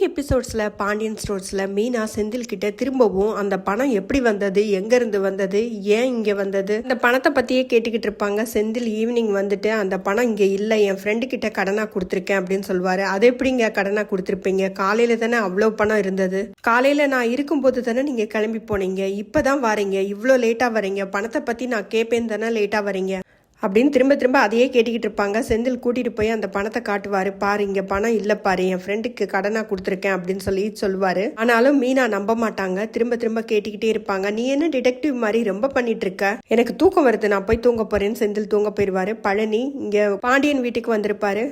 இன்னைக்கு எபிசோட்ஸ்ல பாண்டியன் ஸ்டோர்ஸ்ல மீனா செந்தில் கிட்ட திரும்பவும் அந்த பணம் எப்படி வந்தது, எங்க இருந்து வந்தது, ஏன் இங்க வந்தது, இந்த பணத்தை பத்தியே கேட்டுக்கிட்டு இருப்பாங்க. செந்தில் ஈவினிங் வந்துட்டு அந்த பணம் இங்க இல்ல, என் ஃப்ரெண்டு கிட்ட கடனா கொடுத்துருக்கேன் அப்படின்னு சொல்லுவாரு. அது எப்படிங்க கடனா கொடுத்துருப்பீங்க, காலையில தானே அவ்வளவு பணம் இருந்தது, காலையில நான் இருக்கும்போது தானே நீங்க கிளம்பி போனீங்க, இப்பதான் வரீங்க, இவ்வளோ லேட்டா வரீங்க, பணத்தை பத்தி நான் கேட்பேன் தானே லேட்டா வரீங்க அப்படின்னு திரும்ப திரும்ப அதையே கேட்டுக்கிட்டு இருப்பாங்க. செந்தில் கூட்டிட்டு போய் அந்த பணத்தை காட்டுவாரு. பாரு இங்க பணம் இல்ல பாரு, என் ஃப்ரெண்டுக்கு கடனா கொடுத்துருக்கேன் அப்படின்னு சொல்லி சொல்லுவாரு. ஆனாலும் மீனா நம்ப மாட்டாங்க, திரும்ப திரும்ப கேட்டுக்கிட்டே இருப்பாங்க. நீ என்ன டிடெக்டிவ் மாதிரி ரொம்ப பண்ணிட்டு இருக்க, எனக்கு தூக்கம் வருது, நான் போய் தூங்க போறேன்னு செந்தில் தூங்க போயிருவாரு. பழனி இங்க பாண்டியன் வீட்டுக்கு வந்திருப்பாரு.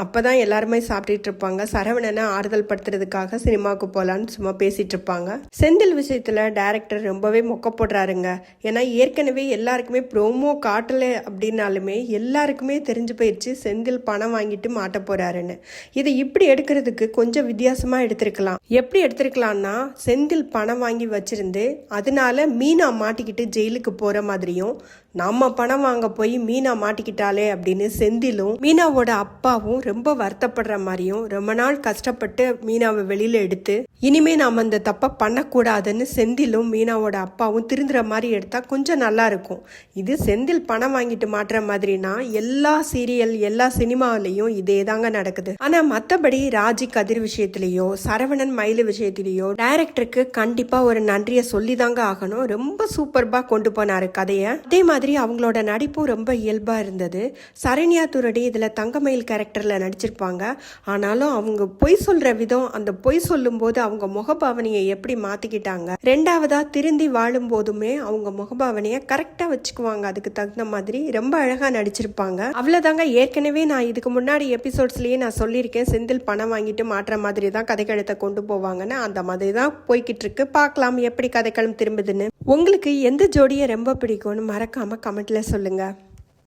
அப்பதான் எல்லாருமே சாப்பிட்டுட்டு இருப்பாங்க. சரவணனை ஆறுதல் படுத்துறதுக்காக சினிமாவுக்கு போலான்னு சும்மா பேசிட்டு இருப்பாங்க. செந்தில் விஷயத்துல டைரக்டர் ரொம்பவே மொக்க போடுறாருங்க. ஏன்னா ஏற்கனவே எல்லாருக்குமே ப்ரோமோ காட்டல அப்படின்னாலுமே எல்லாருக்குமே தெரிஞ்சு போயிடுச்சு செந்தில் பணம் வாங்கிட்டு மாட்ட போறாருன்னு. இதை இப்படி எடுக்கிறதுக்கு கொஞ்சம் வித்தியாசமா எடுத்திருக்கலாம். எப்படி எடுத்திருக்கலாம்னா, செந்தில் பணம் வாங்கி வச்சிருந்து அதனால மீனா மாட்டிக்கிட்டு ஜெயிலுக்கு போற மாதிரியும், நம்ம பணம் வாங்க போய் மீனா மாட்டிக்கிட்டாலே அப்படின்னு செந்திலும் மீனாவோட அப்பாவும் ரொம்ப வருத்தப்படுற மாதிரியும், ரொம்ப நாள் கஷ்டப்பட்டு மீனாவை வெளியில எடுத்து இனிமே நாம அந்த தப்பை பண்ணக்கூடாதுன்னு செந்திலும் மீனாவோட அப்பாவும் திருந்துற மாதிரி எடுத்தா கொஞ்சம் நல்லா இருக்கும். இது செந்தில் பணம் வாங்கிட்டு மாட்டுற மாதிரினா எல்லா சீரியல் எல்லா சினிமாவிலையும் இதே தாங்க நடக்குது. ஆனா மத்தபடி ராஜி கதிர் விஷயத்திலேயோ சரவணன் மயிலு விஷயத்திலேயோ டைரக்டருக்கு கண்டிப்பா ஒரு நன்றியை சொல்லி தாங்க ஆகணும். ரொம்ப சூப்பர்பா கொண்டு போனாரு கதைய. அதே மாதிரி அவங்களோட நடிப்பும் ரொம்ப இயல்பா இருந்தது. சரண்யா துரடி இதுல தங்கமயில் கேரக்டர்ல நடிச்சிருப்பாங்க. ஆனாலும் அவங்க பொய் சொல்ற விதம், அந்த பொய் சொல்லும் போது அவங்க முகபாவனையை எப்படி மாத்திக்கிட்டாங்க, ரெண்டாவதா திருந்தி வாழும் போதுமே அவங்க முகபாவனையை கரெக்டா வச்சுக்குவாங்க. அதுக்கு தகுந்த மாதிரி ரொம்ப அழகா நடிச்சிருப்பாங்க. அவ்வளவுதாங்க. ஏற்கனவே நான் இதுக்கு முன்னாடி எபிசோட்ஸ்லயே நான் சொல்லியிருக்கேன், செந்தில் பணம் வாங்கிட்டு மாற்ற மாதிரி தான் கதைக்களத்தை கொண்டு போவாங்கன்னு. அந்த மாதிரி தான் போய்கிட்டு இருக்கு. பார்க்கலாம் எப்படி கதைக்களம் திரும்புதுன்னு. உங்களுக்கு எந்த ஜோடியை ரொம்ப பிடிக்கும்னு மறக்காம கமெண்ட்ல சொல்லுங்க.